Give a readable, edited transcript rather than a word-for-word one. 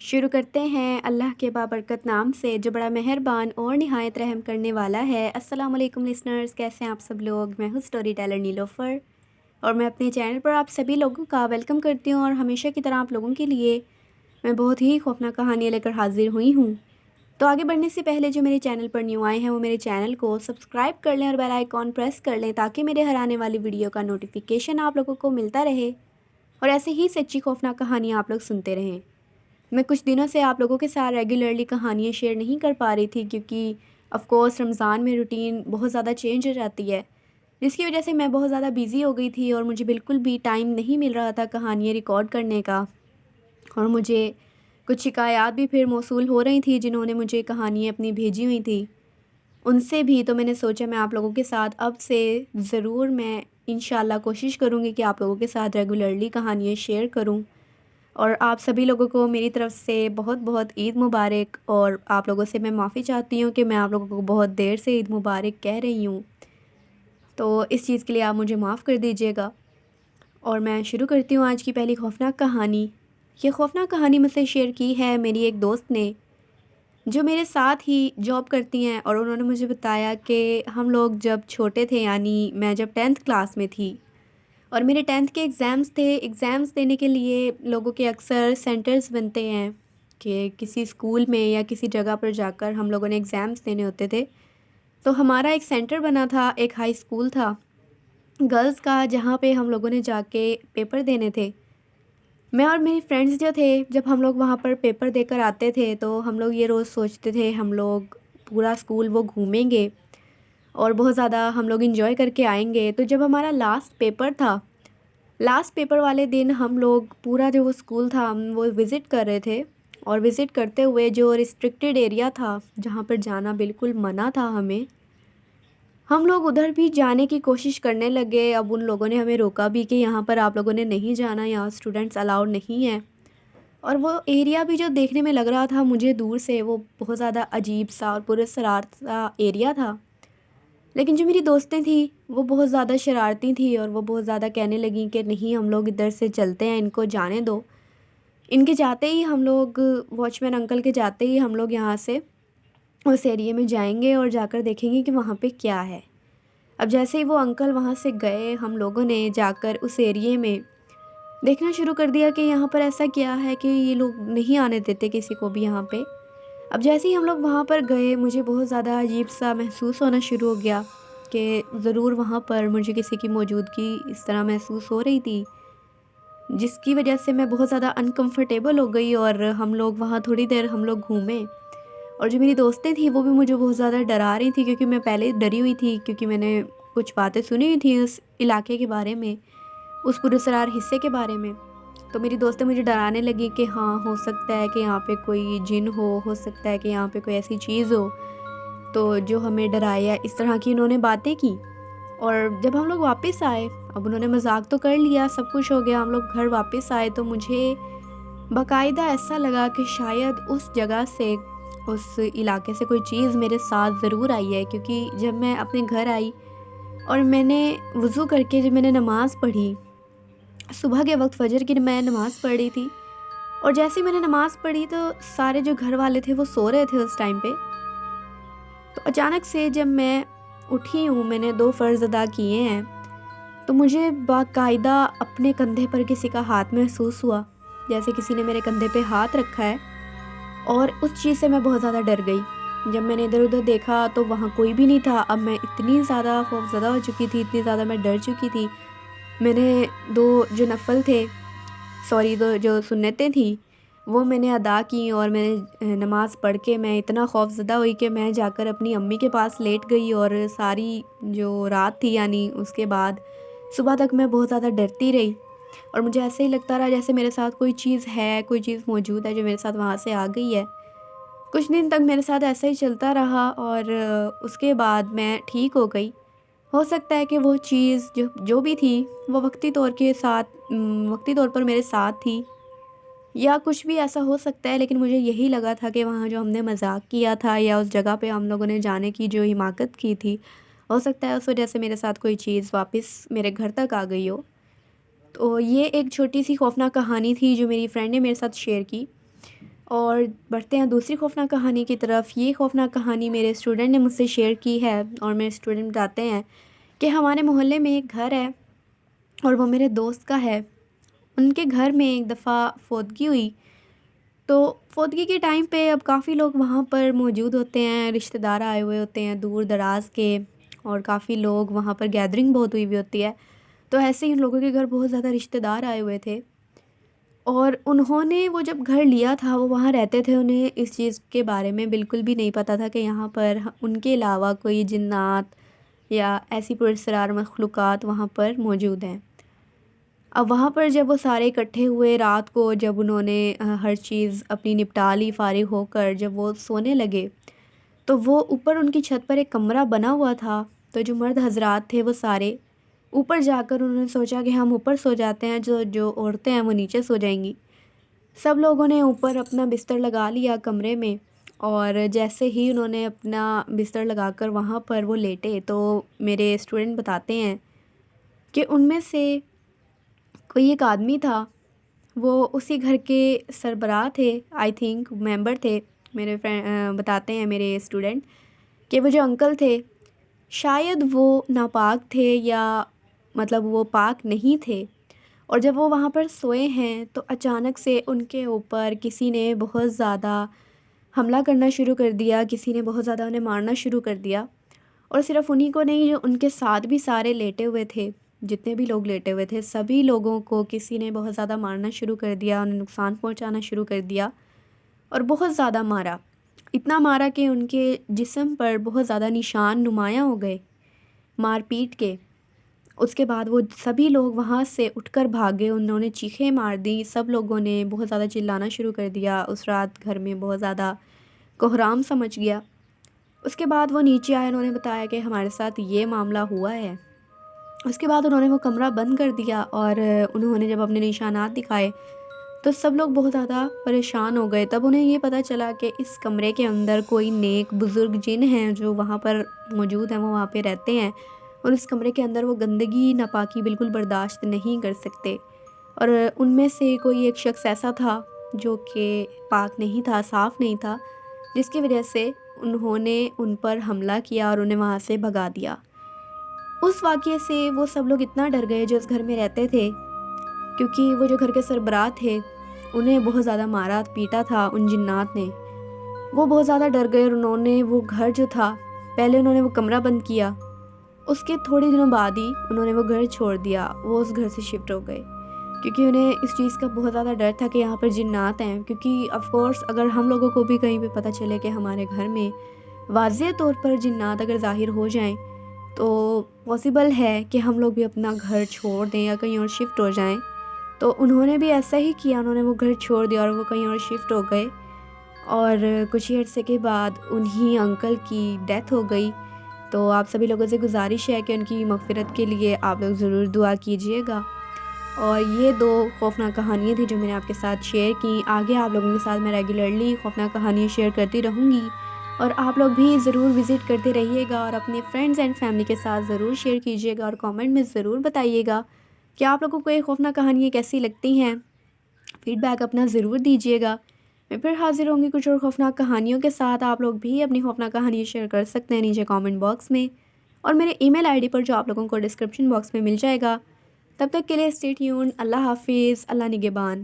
شروع کرتے ہیں اللہ کے بابرکت نام سے جو بڑا مہربان اور نہایت رحم کرنے والا ہے۔ السلام علیکم لسنرز، کیسے ہیں آپ سب لوگ؟ میں ہوں سٹوری ٹیلر نیلوفر اور میں اپنے چینل پر آپ سبھی لوگوں کا ویلکم کرتی ہوں، اور ہمیشہ کی طرح آپ لوگوں کے لیے میں بہت ہی خوفناک کہانیاں لے کر حاضر ہوئی ہوں۔ تو آگے بڑھنے سے پہلے جو میرے چینل پر نیو آئے ہیں وہ میرے چینل کو سبسکرائب کر لیں اور بیل آئیکن پریس کر لیں تاکہ میرے ہر آنے والی ویڈیو کا نوٹیفیکیشن آپ لوگوں کو ملتا رہے اور ایسے ہی سچی خوفناک کہانیاں آپ لوگ سنتے رہیں۔ میں کچھ دنوں سے آپ لوگوں کے ساتھ ریگولرلی کہانیاں شیئر نہیں کر پا رہی تھی کیونکہ آف کورس رمضان میں روٹین بہت زیادہ چینج ہو جاتی ہے، جس کی وجہ سے میں بہت زیادہ بیزی ہو گئی تھی اور مجھے بالکل بھی ٹائم نہیں مل رہا تھا کہانیاں ریکارڈ کرنے کا، اور مجھے کچھ شکایات بھی پھر موصول ہو رہی تھیں جنہوں نے مجھے کہانیاں اپنی بھیجی ہوئی تھیں ان سے بھی۔ تو میں نے سوچا میں آپ لوگوں کے ساتھ اب سے ضرور میں انشاءاللہ کوشش کروں گی کہ آپ لوگوں کے ساتھ ریگولرلی کہانیاں شیئر کروں، اور آپ سبھی لوگوں کو میری طرف سے بہت بہت عید مبارک، اور آپ لوگوں سے میں معافی چاہتی ہوں کہ میں آپ لوگوں کو بہت دیر سے عید مبارک کہہ رہی ہوں، تو اس چیز کے لیے آپ مجھے معاف کر دیجیے گا۔ اور میں شروع کرتی ہوں آج کی پہلی خوفناک کہانی۔ یہ خوفناک کہانی مجھ سے شیئر کی ہے میری ایک دوست نے جو میرے ساتھ ہی جاب کرتی ہیں، اور انہوں نے مجھے بتایا کہ ہم لوگ جب چھوٹے تھے، یعنی میں جب 10th کلاس میں تھی اور میرے 10th کے ایگزامز تھے، ایگزامز دینے کے لیے لوگوں کے اکثر سینٹرز بنتے ہیں کہ کسی اسکول میں یا کسی جگہ پر جا کر ہم لوگوں نے ایگزامز دینے ہوتے تھے۔ تو ہمارا ایک سینٹر بنا تھا، ایک ہائی اسکول تھا گرلز کا، جہاں پہ ہم لوگوں نے جا کے پیپر دینے تھے۔ میں اور میری فرینڈز جو تھے، جب ہم لوگ وہاں پر پیپر دے کر آتے تھے تو ہم لوگ یہ روز سوچتے تھے ہم لوگ پورا اسکول وہ گھومیں گے اور بہت زیادہ ہم لوگ انجوائے کر کے آئیں گے۔ تو جب ہمارا لاسٹ پیپر تھا، لاسٹ پیپر والے دن ہم لوگ پورا جو وہ اسکول تھا ہم وہ وزٹ کر رہے تھے، اور وزٹ کرتے ہوئے جو ریسٹرکٹیڈ ایریا تھا جہاں پر جانا بالکل منع تھا ہمیں، ہم لوگ ادھر بھی جانے کی کوشش کرنے لگے۔ اب ان لوگوں نے ہمیں روکا بھی کہ یہاں پر آپ لوگوں نے نہیں جانا، یہاں اسٹوڈنٹس الاؤڈ نہیں ہیں، اور وہ ایریا بھی جو دیکھنے میں لگ رہا تھا مجھے دور سے وہ بہت زیادہ عجیب سا اور پراسرار سا ایریا تھا، لیکن جو میری دوستیں تھیں وہ بہت زیادہ شرارتی تھیں اور وہ بہت زیادہ کہنے لگیں کہ نہیں ہم لوگ ادھر سے چلتے ہیں، ان کو جانے دو۔ ان کے جاتے ہی ہم لوگ، واچ مین انکل کے جاتے ہی ہم لوگ یہاں سے اس ایریے میں جائیں گے اور جا کر دیکھیں گے کہ وہاں پہ کیا ہے۔ اب جیسے ہی وہ انکل وہاں سے گئے، ہم لوگوں نے جا کر اس ایریے میں دیکھنا شروع کر دیا کہ یہاں پر ایسا کیا ہے کہ یہ لوگ نہیں آنے دیتے کسی کو بھی یہاں پہ۔ اب جیسے ہی ہم لوگ وہاں پر گئے مجھے بہت زیادہ عجیب سا محسوس ہونا شروع ہو گیا کہ ضرور وہاں پر مجھے کسی کی موجودگی اس طرح محسوس ہو رہی تھی، جس کی وجہ سے میں بہت زیادہ انکمفرٹیبل ہو گئی، اور ہم لوگ وہاں تھوڑی دیر ہم لوگ گھومے، اور جو میری دوستیں تھیں وہ بھی مجھے بہت زیادہ ڈرا رہی تھیں کیونکہ میں پہلے ڈری ہوئی تھی، کیونکہ میں نے کچھ باتیں سنی ہوئی تھیں اس علاقے کے بارے میں، اس پراسرار حصے کے بارے میں۔ تو میری دوستیں مجھے ڈرانے لگی کہ ہاں ہو سکتا ہے کہ یہاں پہ کوئی جن ہو سکتا ہے کہ یہاں پہ کوئی ایسی چیز ہو، تو جو ہمیں ڈرایا، اس طرح کی انہوں نے باتیں کی۔ اور جب ہم لوگ واپس آئے، اب انہوں نے مذاق تو کر لیا، سب کچھ ہو گیا، ہم لوگ گھر واپس آئے تو مجھے باقاعدہ ایسا لگا کہ شاید اس جگہ سے، اس علاقے سے کوئی چیز میرے ساتھ ضرور آئی ہے، کیونکہ جب میں اپنے گھر آئی اور میں نے وضو کر کے جب میں نے نماز پڑھی، صبح کے وقت فجر کی میں نماز پڑھ رہی تھی، اور جیسے ہی میں نے نماز پڑھی تو سارے جو گھر والے تھے وہ سو رہے تھے اس ٹائم پہ، تو اچانک سے جب میں اٹھی ہوں، میں نے 2 فرض ادا کیے ہیں، تو مجھے باقاعدہ اپنے کندھے پر کسی کا ہاتھ محسوس ہوا، جیسے کسی نے میرے کندھے پہ ہاتھ رکھا ہے، اور اس چیز سے میں بہت زیادہ ڈر گئی۔ جب میں نے ادھر ادھر دیکھا تو وہاں کوئی بھی نہیں تھا۔ اب میں اتنی زیادہ خوفزدہ ہو چکی تھی، اتنی زیادہ میں ڈر چکی تھی، میں نے 2 جو نفل تھے، سوری 2 جو سنتیں تھیں وہ میں نے ادا کی، اور میں نے نماز پڑھ کے میں اتنا خوفزدہ ہوئی کہ میں جا کر اپنی امی کے پاس لیٹ گئی، اور ساری جو رات تھی یعنی اس کے بعد صبح تک میں بہت زیادہ ڈرتی رہی، اور مجھے ایسے ہی لگتا رہا جیسے میرے ساتھ کوئی چیز ہے، کوئی چیز موجود ہے جو میرے ساتھ وہاں سے آ گئی ہے۔ کچھ دن تک میرے ساتھ ایسا ہی چلتا رہا، اور اس کے بعد میں ٹھیک ہو گئی۔ ہو سکتا ہے کہ وہ چیز جو بھی تھی وہ وقتی طور پر میرے ساتھ تھی، یا کچھ بھی ایسا ہو سکتا ہے، لیکن مجھے یہی لگا تھا کہ وہاں جو ہم نے مذاق کیا تھا یا اس جگہ پہ ہم لوگوں نے جانے کی جو حماقت کی تھی، ہو سکتا ہے اس وجہ سے میرے ساتھ کوئی چیز واپس میرے گھر تک آ گئی ہو۔ تو یہ ایک چھوٹی سی خوفناک کہانی تھی جو میری فرینڈ نے میرے ساتھ شیئر کی۔ اور بڑھتے ہیں دوسری خوفناک کہانی کی طرف۔ یہ خوفناک کہانی میرے اسٹوڈنٹ نے مجھ سے شیئر کی ہے، اور میرے اسٹوڈنٹ بتاتے ہیں کہ ہمارے محلے میں ایک گھر ہے اور وہ میرے دوست کا ہے۔ ان کے گھر میں ایک دفعہ فوتگی ہوئی، تو فوتگی کے ٹائم پہ اب کافی لوگ وہاں پر موجود ہوتے ہیں، رشتہ دار آئے ہوئے ہوتے ہیں دور دراز کے، اور کافی لوگ وہاں پر گیدرنگ بہت ہوئی ہوئی ہوتی ہے۔ تو ایسے ہی ان لوگوں کے گھر بہت زیادہ رشتہ دار آئے ہوئے تھے، اور انہوں نے وہ جب گھر لیا تھا وہ وہاں رہتے تھے، انہیں اس چیز کے بارے میں بالکل بھی نہیں پتہ تھا کہ یہاں پر ان کے علاوہ کوئی جنات یا ایسی پراسرار مخلوقات وہاں پر موجود ہیں۔ اب وہاں پر جب وہ سارے اکٹھے ہوئے رات کو، جب انہوں نے ہر چیز اپنی نپٹا لی، فارغ ہو کر جب وہ سونے لگے، تو وہ اوپر ان کی چھت پر ایک کمرہ بنا ہوا تھا، تو جو مرد حضرات تھے وہ سارے اوپر جا کر انہوں نے سوچا کہ ہم اوپر سو جاتے ہیں، جو عورتیں ہیں وہ نیچے سو جائیں گی۔ سب لوگوں نے اوپر اپنا بستر لگا لیا کمرے میں، اور جیسے ہی انہوں نے اپنا بستر لگا کر وہاں پر وہ لیٹے، تو میرے اسٹوڈنٹ بتاتے ہیں کہ ان میں سے کوئی ایک آدمی تھا، وہ اسی گھر کے سربراہ تھے، آئی تھنک ممبر تھے۔ میرے بتاتے ہیں میرے اسٹوڈنٹ کہ وہ جو انکل تھے شاید وہ ناپاک تھے، یا مطلب وہ پاک نہیں تھے، اور جب وہ وہاں پر سوئے ہیں تو اچانک سے ان کے اوپر کسی نے بہت زیادہ حملہ کرنا شروع کر دیا، کسی نے بہت زیادہ انہیں مارنا شروع کر دیا، اور صرف انہی کو نہیں، جو ان کے ساتھ بھی سارے لیٹے ہوئے تھے، جتنے بھی لوگ لیٹے ہوئے تھے سبھی لوگوں کو کسی نے بہت زیادہ مارنا شروع کر دیا، انہیں نقصان پہنچانا شروع کر دیا، اور بہت زیادہ مارا، اتنا مارا کہ ان کے جسم پر بہت زیادہ نشان نمایاں ہو گئے مار پیٹ کے۔ اس کے بعد وہ سبھی لوگ وہاں سے اٹھ کر بھاگے، انہوں نے چیخیں مار دیں، سب لوگوں نے بہت زیادہ چلانا شروع کر دیا، اس رات گھر میں بہت زیادہ کوہرام سمجھ گیا۔ اس کے بعد وہ نیچے آئے، انہوں نے بتایا کہ ہمارے ساتھ یہ معاملہ ہوا ہے۔ اس کے بعد انہوں نے وہ کمرہ بند کر دیا، اور انہوں نے جب اپنے نشانات دکھائے تو سب لوگ بہت زیادہ پریشان ہو گئے۔ تب انہیں یہ پتہ چلا کہ اس کمرے کے اندر کوئی نیک بزرگ جن ہیں جو وہاں پر موجود ہیں، وہ وہاں پہ رہتے ہیں، اور اس کمرے کے اندر وہ گندگی ناپاکی بالکل برداشت نہیں کر سکتے، اور ان میں سے کوئی ایک شخص ایسا تھا جو کہ پاک نہیں تھا، صاف نہیں تھا، جس کی وجہ سے انہوں نے ان پر حملہ کیا اور انہیں وہاں سے بھگا دیا۔ اس واقعے سے وہ سب لوگ اتنا ڈر گئے جو اس گھر میں رہتے تھے، کیونکہ وہ جو گھر کے سربراہ تھے انہیں بہت زیادہ مارا پیٹا تھا ان جنات نے۔ وہ بہت زیادہ ڈر گئے، اور انہوں نے وہ گھر جو تھا، پہلے انہوں نے وہ کمرہ بند کیا، اس کے تھوڑے دنوں بعد ہی انہوں نے وہ گھر چھوڑ دیا، وہ اس گھر سے شفٹ ہو گئے، کیونکہ انہیں اس چیز کا بہت زیادہ ڈر تھا کہ یہاں پر جنات ہیں۔ کیونکہ آف کورس اگر ہم لوگوں کو بھی کہیں پہ پتہ چلے کہ ہمارے گھر میں واضح طور پر جنات اگر ظاہر ہو جائیں، تو پاسبل ہے کہ ہم لوگ بھی اپنا گھر چھوڑ دیں یا کہیں اور شفٹ ہو جائیں۔ تو انہوں نے بھی ایسا ہی کیا، انہوں نے وہ گھر چھوڑ دیا اور وہ کہیں اور شفٹ ہو گئے، اور کچھ ہی عرصے کے بعد انہی انکل کی ڈیتھ ہو گئی۔ تو آپ سبھی لوگوں سے گزارش ہے کہ ان کی مغفرت کے لیے آپ لوگ ضرور دعا کیجیے گا۔ اور یہ 2 خوفناک کہانیاں تھیں جو میں نے آپ کے ساتھ شیئر کی۔ آگے آپ لوگوں کے ساتھ میں ریگولرلی خوفناک کہانیاں شیئر کرتی رہوں گی، اور آپ لوگ بھی ضرور وزٹ کرتے رہیے گا، اور اپنے فرینڈز اینڈ فیملی کے ساتھ ضرور شیئر کیجیے گا، اور کامنٹ میں ضرور بتائیے گا کہ آپ لوگوں کو یہ خوفناک کہانیاں کیسی لگتی ہیں، فیڈ بیک اپنا ضرور دیجیے گا۔ میں پھر حاضر ہوں گی کچھ اور خوفناک کہانیوں کے ساتھ۔ آپ لوگ بھی اپنی خوفناک کہانیاں شیئر کر سکتے ہیں نیچے کامنٹ باکس میں، اور میرے ای میل آئی ڈی پر جو آپ لوگوں کو ڈسکرپشن باکس میں مل جائے گا۔ تب تک کے لیے اسٹے ٹیونڈ۔ اللہ حافظ، اللہ نگہبان۔